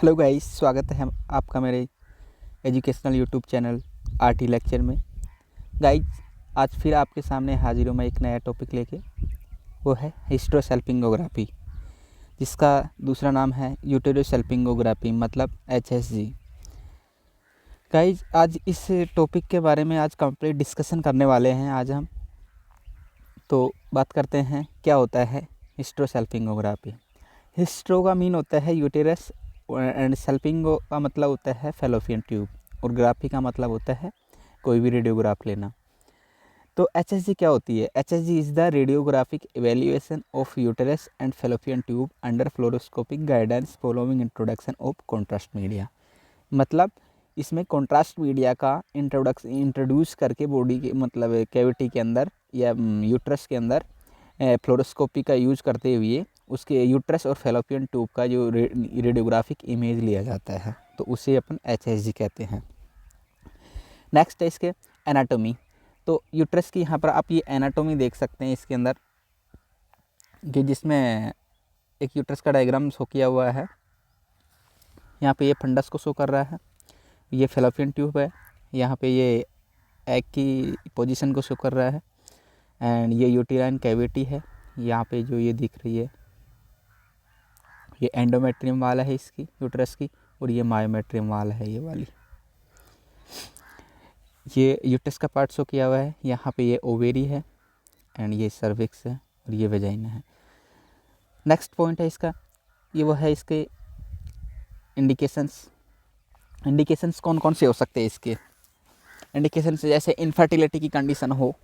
Hello guys, स्वागत है आपका मेरे educational YouTube channel RT lecture में। गाइस, आज फिर आपके सामने हाजिर हूँ मैं एक नया टॉपिक लेके। वो है हिस्टेरोसैल्पिंगोग्राफी, जिसका दूसरा नाम है यूटेरोसैल्पिंगोग्राफी मतलब HSG। गाइस, आज इस टॉपिक के बारे में आज कंप्लीट डिस्कशन करने वाले हैं। आज हम तो बात करते हैं क्या होता है हिस्टेरोसैल्पिंगोग्राफी। हिस्टेरो का मीन होता है यूटेरस एंड सैल्पिंगो का मतलब होता है फेलोपियन ट्यूब, और ग्राफी का मतलब होता है कोई भी रेडियोग्राफ लेना। तो HSG क्या होती है? HSG is the radiographic evaluation of uterus and fallopian tube under fluoroscopic guidance following introduction of contrast media. मतलब इसमें कॉन्ट्रास्ट मीडिया का इंट्रोड्यूस करके बॉडी के मतलब कैविटी के अंदर या यूट्रस के अंदर फ्लोरोस्कोपी का यूज करते हुए उसके यूट्रस और फेलोपियन ट्यूब का जो रेडियोग्राफिक इमेज लिया जाता है, तो उसे अपन HSG कहते हैं। नेक्स्ट है इसके एनाटोमी। तो यूट्रस की यहाँ पर आप ये एनाटोमी देख सकते हैं इसके अंदर, कि जिसमें एक यूट्रस का डायग्राम शो किया हुआ है। यहाँ पे ये फंडस को शो कर रहा है, ये फेलोपियन ट्यूब है, यहाँ पे ये एग की पोजीशन को शो कर रहा है, एंड ये यूटेराइन कैविटी है। यहाँ पे जो ये दिख रही है ये एंडोमेट्रियम वाल है इसकी यूट्रस की, और ये मायोमेट्रियम वाल है ये वाली। ये यूट्रस का पार्ट शो किया हुआ है। यहाँ पे ये ओवेरी है, एंड ये सर्विक्स है, और ये वेजाइना है। नेक्स्ट पॉइंट है इसका, ये वो है इसके इंडिकेशंस कौन कौन से हो सकते हैं इसके। इंडिकेशंस जैसे इनफर्टिलिटी की कंडीशन हो,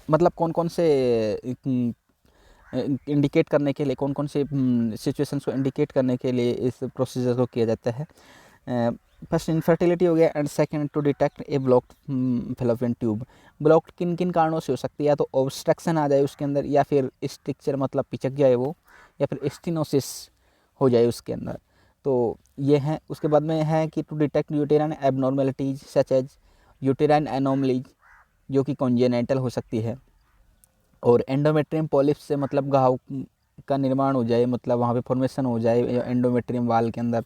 मतलब कौन कौन से इंडिकेट करने के लिए, कौन कौन से सिचुएशंस को इंडिकेट करने के लिए इस प्रोसीजर को किया जाता है। फर्स्ट इनफर्टिलिटी हो गया, and second to detect a blocked fallopian tube. Blocked किन किन कारणों से हो सकती है? या तो ऑब्स्ट्रक्शन आ जाए उसके अंदर, या फिर स्ट्रक्चर मतलब पिचक जाए वो, या फिर स्टेनोसिस हो जाए उसके अंदर। तो ये है। उसके बाद में है कि to detect uterine abnormalities such as uterine anomalies, जो कि कॉन्जेनिटल हो सकती है। और एंडोमेट्रियम पॉलिप्स से मतलब घाव का निर्माण हो जाए, मतलब वहाँ पे फॉर्मेशन हो जाए एंडोमेट्रियम वाल के अंदर,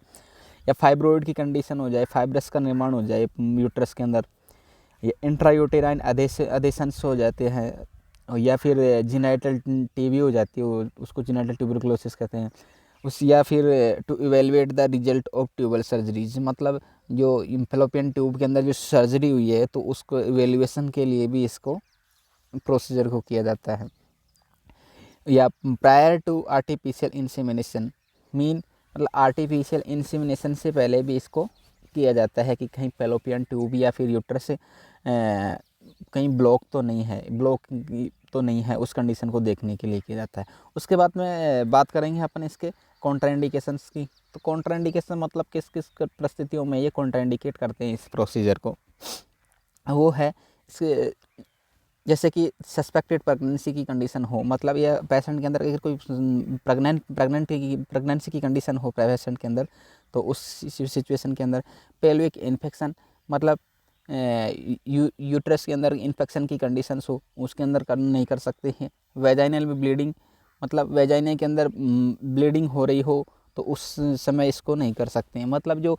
या फाइब्रोइड की कंडीशन हो जाए, फाइब्रस का निर्माण हो जाए यूट्रस के अंदर, या इंट्रायूटेराइन अधेशंस हो जाते हैं, या फिर जीनाइटल टीबी हो जाती है, उसको जीनाइटल ट्यूबरकुलोसिस कहते हैं उस। या फिर to evaluate the result of tubal surgeries, मतलब जो फेलोपियन ट्यूब के अंदर जो सर्जरी हुई है तो उसको इवेल्युएशन के लिए भी इसको प्रोसीजर को किया जाता है। या prior to artificial insemination mean मतलब आर्टिफिशियल इंसेमिनेशन से पहले भी इसको किया जाता है कि कहीं फेलोपियन ट्यूब या फिर यूट्रस कहीं ब्लॉक तो नहीं है, उस कंडीशन को देखने के लिए किया जाता है। उसके बाद में बात करेंगे अपन इसके कॉन्ट्राइंडिकेशंस की। तो कॉन्ट्राइंडिकेशन मतलब किस किस परिस्थितियों में ये कॉन्ट्राइंडिकेट करते हैं इस प्रोसीजर को। वो है इसके जैसे कि सस्पेक्टेड प्रेगनेंसी की कंडीशन हो, मतलब यह पेशेंट के अंदर अगर कोई प्रेगनेंसी की कंडीशन हो पेशेंट के अंदर, तो उस सिचुएशन के अंदर पेल्विक इन्फेक्शन मतलब यूट्रस के अंदर इन्फेक्शन की कंडीशंस हो, उसके अंदर नहीं कर सकते हैं। वेजाइनल में ब्लीडिंग मतलब वेजाइना के अंदर ब्लीडिंग हो रही हो तो उस समय इसको नहीं कर सकते हैं। मतलब जो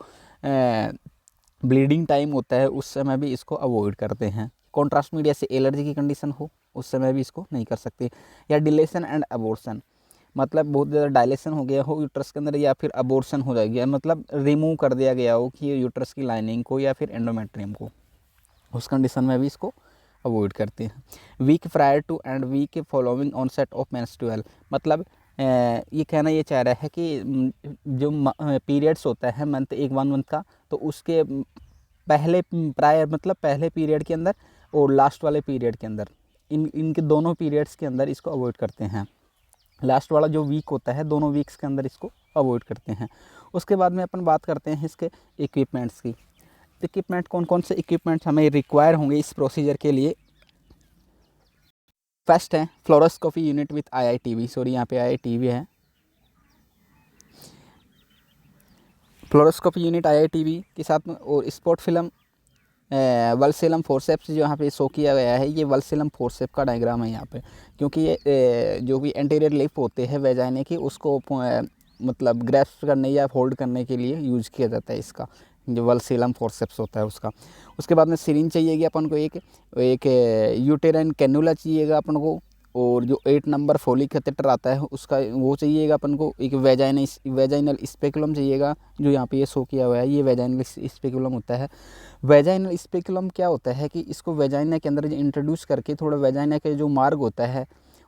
ब्लीडिंग टाइम होता है उस समय भी इसको अवॉइड करते हैं। कॉन्ट्रास्ट मीडिया से एलर्जी की कंडीशन हो उस समय भी इसको नहीं कर सकते। या डिलेशन एंड अबॉर्शन, मतलब बहुत ज़्यादा डायलेशन हो गया हो यूट्रस के अंदर, या फिर अबॉर्शन हो जाएगी, मतलब रिमूव कर दिया गया हो कि यूट्रस की लाइनिंग को या फिर एंडोमेट्रियम को, उस कंडीशन में भी इसको अवॉइड करते हैं। Week prior to and week following onset of menstrual, मतलब ये कहना ये चाह रहा है कि जो पीरियड्स होता है मंथ 1 मंथ का, तो उसके पहले प्रायर मतलब पहले पीरियड के अंदर और लास्ट वाले पीरियड के अंदर, इनके दोनों पीरियड्स के अंदर इसको अवॉइड करते हैं। लास्ट वाला जो वीक होता है दोनों वीक्स के अंदर इसको अवॉइड करते हैं। उसके बाद में अपन बात करते हैं इसके इक्विपमेंट्स की। इक्विपमेंट कौन कौन से इक्विपमेंट्स हमें रिक्वायर होंगे इस प्रोसीजर के लिए। फर्स्ट है fluoroscopy unit with IITV, sorry यहाँ पे IITV है। फ्लोरोस्कोपी यूनिट IITV के साथ में, और स्पॉट फिल्म वल्सेलम फोर्सेप्स जो यहाँ पे शो किया गया है, ये वल्सेलम फोर्सेप का डायग्राम है यहाँ पे, क्योंकि ये जो भी एंटीरियर लिप होते हैं वेजाइने की उसको मतलब ग्रैस्प करने या होल्ड करने के लिए यूज़ किया जाता है इसका, जो वल्सीलम फोर्सेप्स होता है उसका। उसके बाद में सिरिंज चाहिएगी अपन को, एक यूटेराइन कैनुला चाहिएगा अपन को, और जो 8 नंबर फोलिक कैथेटर आता है उसका वो चाहिएगा अपन को। एक वेजाइनल स्पेकुलम चाहिएगा, जो यहाँ पे ये शो किया हुआ है, ये वेजाइनल स्पेकुलम होता है। वेजाइनल स्पेकुलम क्या होता है कि इसको वेजाइना के अंदर इंट्रोड्यूस करके थोड़ा वेजाइना के जो मार्ग होता है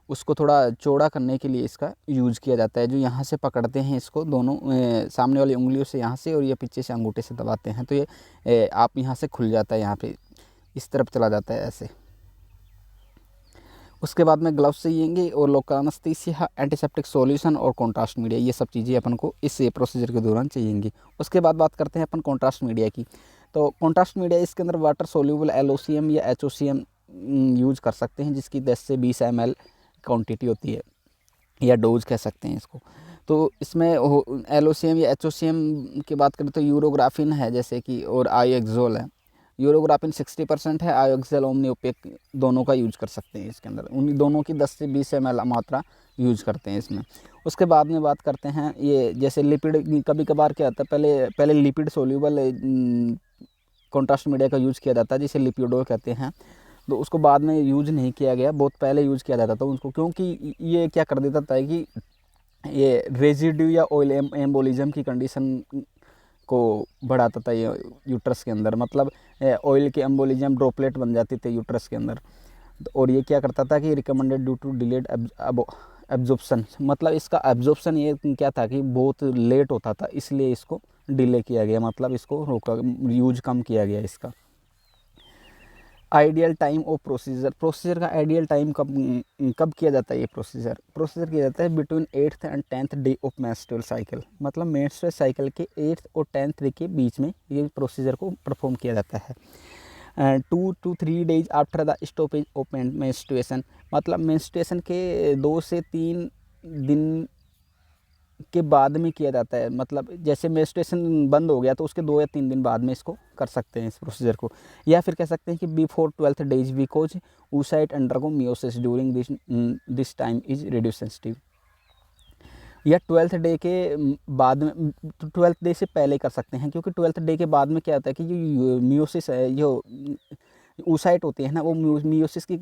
उसको थोड़ा चौड़ा करने के लिए इसका यूज़ किया जाता है। जो यहाँ से पकड़ते हैं इसको दोनों सामने वाली उंगलियों से यहाँ से, और ये पीछे से अंगूठे से दबाते हैं, तो ये आप यहाँ से खुल जाता है, यहाँ पे इस तरफ चला जाता है ऐसे। उसके बाद में ग्लव्स चाहिएंगे, और लोकल एनेस्थीसिया, एंटीसेप्टिक सॉल्यूशन और कॉन्ट्रास्ट मीडिया, ये सब चीज़ें अपन को इस प्रोसीजर के दौरान चाहिएंगी। उसके बाद बात करते हैं अपन कॉन्ट्रास्ट मीडिया की। तो कॉन्ट्रास्ट मीडिया इसके अंदर वाटर सोल्यूबल LOCM या HOCM यूज़ कर सकते हैं, जिसकी 10 से 20 ml क्वांटिटी होती है, या डोज कह सकते हैं इसको। तो इसमें LOCM या HOCM की बात करें तो यूरोग्राफिन है जैसे कि, और आयोएक्सोल है। यूरोग्राफिन 60% है, आयोएक्सोल ओमनियोपेक दोनों का यूज कर सकते हैं इसके अंदर। उन दोनों की 10 से 20 ml मात्रा यूज करते हैं इसमें। उसके बाद में बात करते हैं ये जैसे लिपिड, कभी कभार क्या होता है, पहले लिपिड सोल्यूबल कॉन्ट्रास्ट मीडिया का यूज़ किया जाता है, जिसे लिपिडो कहते हैं। तो उसको बाद में यूज़ नहीं किया गया, बहुत पहले यूज़ किया जाता था उसको, क्योंकि ये क्या कर देता था कि ये रेजिड्यू या ऑयल एम्बोलिज्म की कंडीशन को बढ़ाता था ये यूट्रस के अंदर, मतलब ऑयल के एम्बोलिज्म ड्रॉपलेट बन जाते थे यूट्रस के अंदर। और ये क्या करता था कि recommended due to delayed absorption, मतलब इसका एब्जॉर्प्शन ये क्या था कि बहुत लेट होता था, इसलिए इसको डिले किया गया, मतलब इसको रोका, यूज कम किया गया इसका। आइडियल टाइम ऑफ प्रोसीजर का आइडियल टाइम कब किया जाता है ये प्रोसीजर किया जाता है between 8th and 10th day of menstrual cycle, मतलब मेंस्ट्रुअल साइकिल के 8th और 10th डे के बीच में ये प्रोसीजर को परफॉर्म किया जाता है। 2 to 3 days after the stoppage of menstruation, मतलब मेंस्ट्रुएशन के 2 से 3 दिन के बाद में किया जाता है, मतलब जैसे मेंस्ट्रुएशन बंद हो गया तो उसके 2 या 3 दिन बाद में इसको कर सकते हैं इस प्रोसीजर को। या फिर कह सकते हैं कि before 12th days, because oocyte undergo meiosis during this time is radio sensitive. या 12th डे के बाद में, 12th डे से पहले कर सकते हैं, क्योंकि 12th डे के बाद में क्या होता है कि जो मियोसिस है, जो oocyte होती है ना, वो मियोसिस की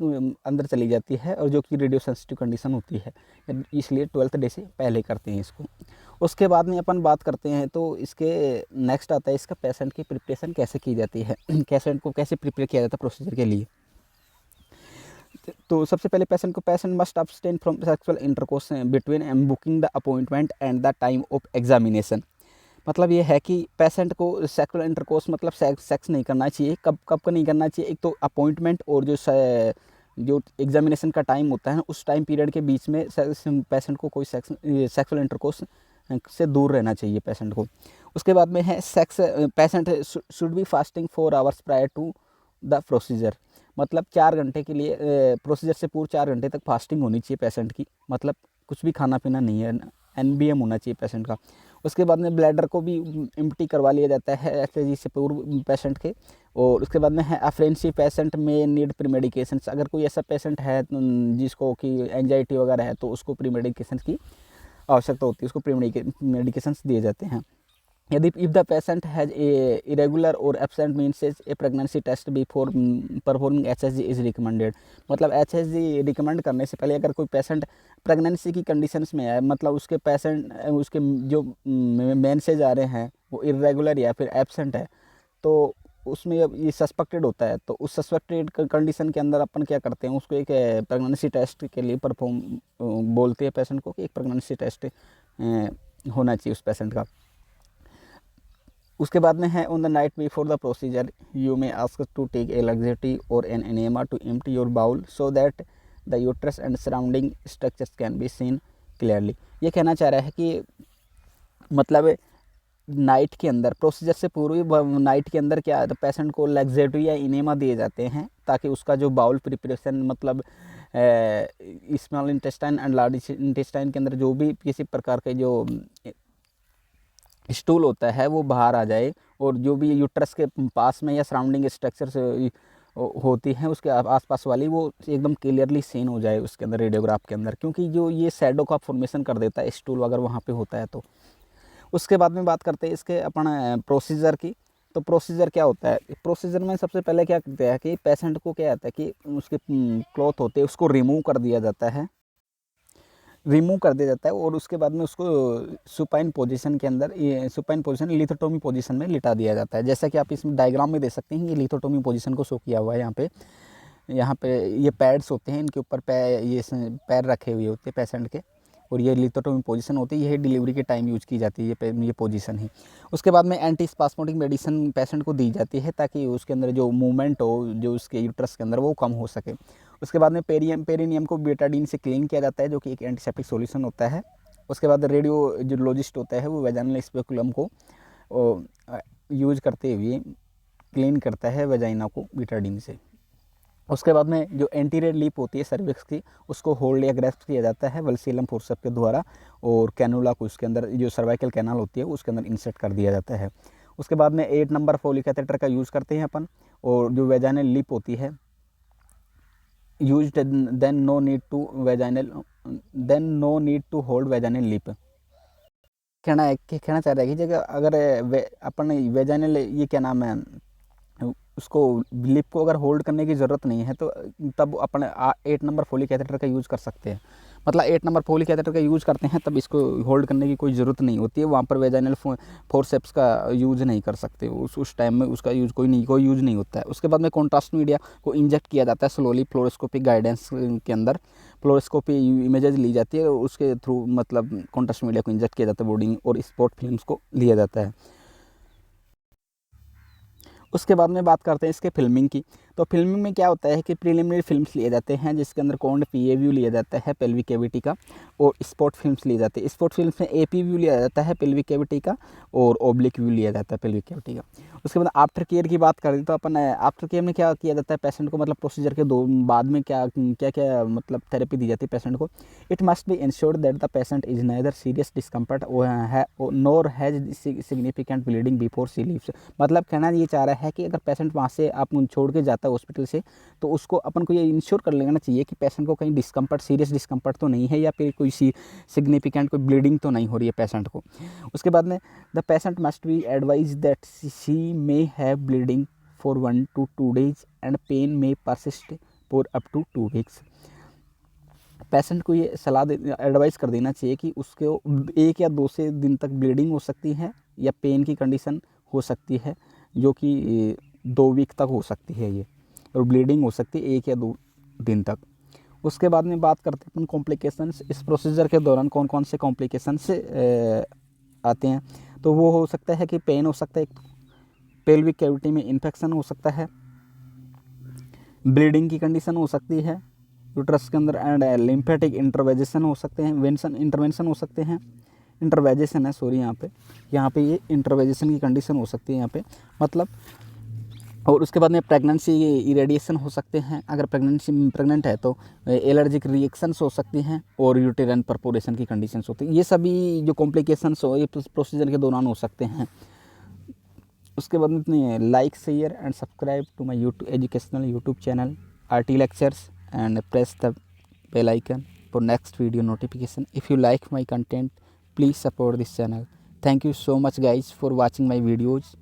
अंदर चली जाती है, और जो कि रेडियो सेंसिटिव कंडीशन होती है, इसलिए 12th डे से पहले करते हैं इसको। उसके बाद में अपन बात करते हैं तो इसके नेक्स्ट आता है इसका पेशेंट की प्रिपरेशन कैसे की जाती है पेशेंट को कैसे प्रिपेयर किया जाता है प्रोसीजर के लिए। तो सबसे पहले patient must abstain from sexual intercourse between booking the appointment and the time of examination. मतलब ये है कि पेशेंट को सेक्सुअल इंटरकोर्स मतलब सेक्स नहीं करना चाहिए। कब कब नहीं करना चाहिए, एक तो अपॉइंटमेंट और जो एग्जामिनेशन का टाइम होता है ना, उस टाइम पीरियड के बीच में पेशेंट को कोई सेक्सुअल इंटरकोर्स से दूर रहना चाहिए पेशेंट को। उसके बाद में है patient should be fasting 4 hours prior to the procedure, मतलब 4 घंटे के लिए प्रोसीजर से पूर्व 4 घंटे तक फास्टिंग होनी चाहिए पेशेंट की, मतलब कुछ भी खाना पीना नहीं है, NBM होना चाहिए पेशेंट का। उसके बाद में ब्लैडर को भी एम्प्टी करवा लिया जाता है एसएजी से पूर्व पेशेंट के। और उसके बाद में है अफ्रेंसी पेशेंट में नीड प्री मेडिकेशंस, अगर कोई ऐसा पेशेंट है जिसको कि एंजाइटी वगैरह है तो उसको प्री मेडिकेशन की आवश्यकता होती है, उसको प्री मेडिकेशंस दिए जाते हैं। यदि if the patient has a irregular और absent menses a pregnancy test before performing HSG is recommended, मतलब HSG रिकमेंड करने से पहले अगर कोई पेशेंट प्रेगनेंसी की कंडीशंस में है, मतलब उसके जो मेंसेज आ रहे हैं वो इरेगुलर या फिर एब्सेंट है, तो उसमें ये सस्पेक्टेड होता है, तो उस सस्पेक्टेड कंडीशन के अंदर अपन क्या करते हैं, उसको एक प्रेगनेंसी टेस्ट के लिए परफॉर्म बोलते हैं पेशेंट को कि एक प्रेगनेंसी टेस्ट होना चाहिए उस पेशेंट का। उसके बाद में है on the night before the procedure you may ask to take a laxative और an enema to empty your bowel so that the uterus and surrounding structures can be seen clearly. ये कहना चाह रहा है कि मतलब नाइट के अंदर प्रोसीजर से पूर्व नाइट के अंदर क्या तो पेशेंट को लग्जेटी या इनेमा दिए जाते हैं, ताकि उसका जो बाउल प्रिपरेशन मतलब small intestine and large intestine के अंदर जो भी किसी प्रकार के जो स्टूल होता है वो बाहर आ जाए, और जो भी यूट्रस के पास में या सराउंडिंग स्ट्रक्चर से होती हैं उसके आसपास वाली, वो एकदम क्लियरली सीन हो जाए उसके अंदर रेडियोग्राफ के अंदर, क्योंकि जो ये शैडो का फॉर्मेशन कर देता है स्टूल अगर वहाँ पे होता है तो। उसके बाद में बात करते हैं इसके अपन प्रोसीजर की। तो प्रोसीजर क्या होता है, प्रोसीजर में सबसे पहले क्या करते हैं कि पेशेंट को क्या आता है कि उसके क्लॉथ होते हैं उसको रिमूव कर दिया जाता है, और उसके बाद में उसको सुपाइन पोजीशन के अंदर, ये सुपाइन पोजीशन लिथोटोमी पोजीशन में लिटा दिया जाता है। जैसा कि आप इसमें डायग्राम में देख सकते हैं, ये लिथोटोमी पोजीशन को शो किया हुआ है यहाँ पे ये पैड्स होते हैं, इनके ऊपर पैर रखे हुए होते हैं पेशेंट के, और ये लिथोटोमी पोजीशन होती है, यही डिलीवरी के टाइम यूज की जाती है ये पोजीशन ही। उसके बाद में एंटी स्पास्मोटिक मेडिसिन पेशेंट को दी जाती है ताकि उसके अंदर जो मूवमेंट हो जो उसके यूट्रस के अंदर वो कम हो सके। उसके बाद में पेरिनियम को बेटाडीन से क्लीन किया जाता है जो कि एक एंटीसेप्टिक सॉल्यूशन होता है। उसके बाद रेडियोलॉजिस्ट होता है वो वेजाइनल स्पेकुलम को यूज करते हुए क्लीन करता है वेजाइना को बेटाडीन से। उसके बाद में जो एंटीरियर लिप होती है सर्विक्स की, उसको होल्ड या ग्रैस्प किया जाता है वल्सीलम फोर्सेप्स के द्वारा, और कैनुला को उसके अंदर जो सर्वाइकल कैनाल होती है उसके अंदर इंसर्ट कर दिया जाता है। उसके बाद में 8 नंबर फोली कैथेटर का यूज़ करते हैं अपन, और जो वेजाइनल लिप होती है used then no need to hold vaginal lip. कहना चाह रहा है कि जगह अगर अपन वेजाइनल ये क्या नाम है उसको लिप को अगर होल्ड करने की ज़रूरत नहीं है तो तब अपन 8 नंबर फोली कैथेटर का यूज़ कर सकते हैं। मतलब 8 नंबर फोली कैथेटर का यूज़ करते हैं तब इसको होल्ड करने की कोई ज़रूरत नहीं होती है, वहाँ पर वेजाइनल फोर्सेप्स का यूज़ नहीं कर सकते उस टाइम में, उसका यूज़ कोई यूज़ नहीं होता है। उसके बाद में कॉन्ट्रास्ट मीडिया को इंजेक्ट किया जाता है स्लोली फ्लोरोस्कोपिक गाइडेंस के अंदर, फ्लोरोस्कोपी इमेजेस ली जाती है उसके थ्रू, मतलब कॉन्ट्रास्ट मीडिया को इंजेक्ट किया जाता है बॉडी, और स्पॉट फिल्म्स को लिया जाता है। उसके बाद में बात करते हैं इसके फिल्मिंग की। तो फिल्मिंग में क्या होता है कि प्रीलिमिनरी फिल्म्स लिए जाते हैं जिसके अंदर कौन पीए व्यू लिया जाता है पेल्विक कैविटी का, और स्पॉट फिल्म्स लिए जाते हैं। स्पॉट फिल्म्स में एपी व्यू लिया जाता है पेल्विक कैविटी का, और ओब्लिक व्यू लिया जाता है पेल्विक कैविटी का। उसके बाद आफ्टर केयर की बात करें तो अपन आफ्टर केयर में क्या किया जाता है पेशेंट को, मतलब प्रोसीजर के बाद में क्या क्या मतलब थेरेपी दी जाती है पेशेंट को। It must be insured that the patient is neither serious discomfort nor has significant bleeding before she leaves. मतलब कहना ये चाह रहा है कि अगर पेशेंट वहाँ से आप छोड़ के जाता है हॉस्पिटल से, तो उसको अपन को ये इंश्योर कर लेना चाहिए कि पेशेंट को कहीं डिस्कम्फर्ट, सीरियस डिस्कम्फर्ट तो नहीं है, या फिर कोई सिग्निफिकेंट कोई ब्लीडिंग तो नहीं हो रही है पेशेंट को। उसके बाद में the patient must be advise that she may have bleeding for 1 to 2 days and pain may persist for up to 2 weeks। Patient को ये एडवाइस कर देना चाहिए कि उसको 1 या 2 से दिन तक ब्लीडिंग हो सकती है, या पेन की कंडीशन हो सकती है जो कि 2 वीक तक हो सकती है ये, और ब्लीडिंग हो सकती है 1 या 2 दिन तक। उसके बाद में बात करते हैं अपन कॉम्प्लिकेशंस। इस प्रोसीजर के दौरान कौन कौन से कॉम्प्लिकेशंस आते हैं, तो वो हो सकता है कि पेन हो सकता है, पेल्विक कैविटी में इन्फेक्शन हो सकता है, ब्लीडिंग की कंडीशन हो सकती है यूट्रस के अंदर, एंड लिम्फेटिक इंटरवेजेशन हो सकते हैं, इंटरवेंशन हो सकते हैं, इंटरवेजेशन है सॉरी यहाँ पे ये इंटरवेजेशन की कंडीशन हो सकती है यहाँ पे, मतलब। और उसके बाद में प्रेगनेंसी इरेडिएशन हो सकते हैं, अगर प्रेग्नेंट है तो एलर्जिक रिएक्शंस हो सकती हैं, और यूटेराइन परपोरेशन की कंडीशंस होती हैं। ये सभी जो कॉम्प्लिकेशंस हो ये प्रोसीजर के दौरान हो सकते हैं। उसके बाद में like share and subscribe to my educational YouTube channel RT Lectures and press the bell icon for next video notification. If you like my content, please support this channel. Thank you so much guys for watching my videos.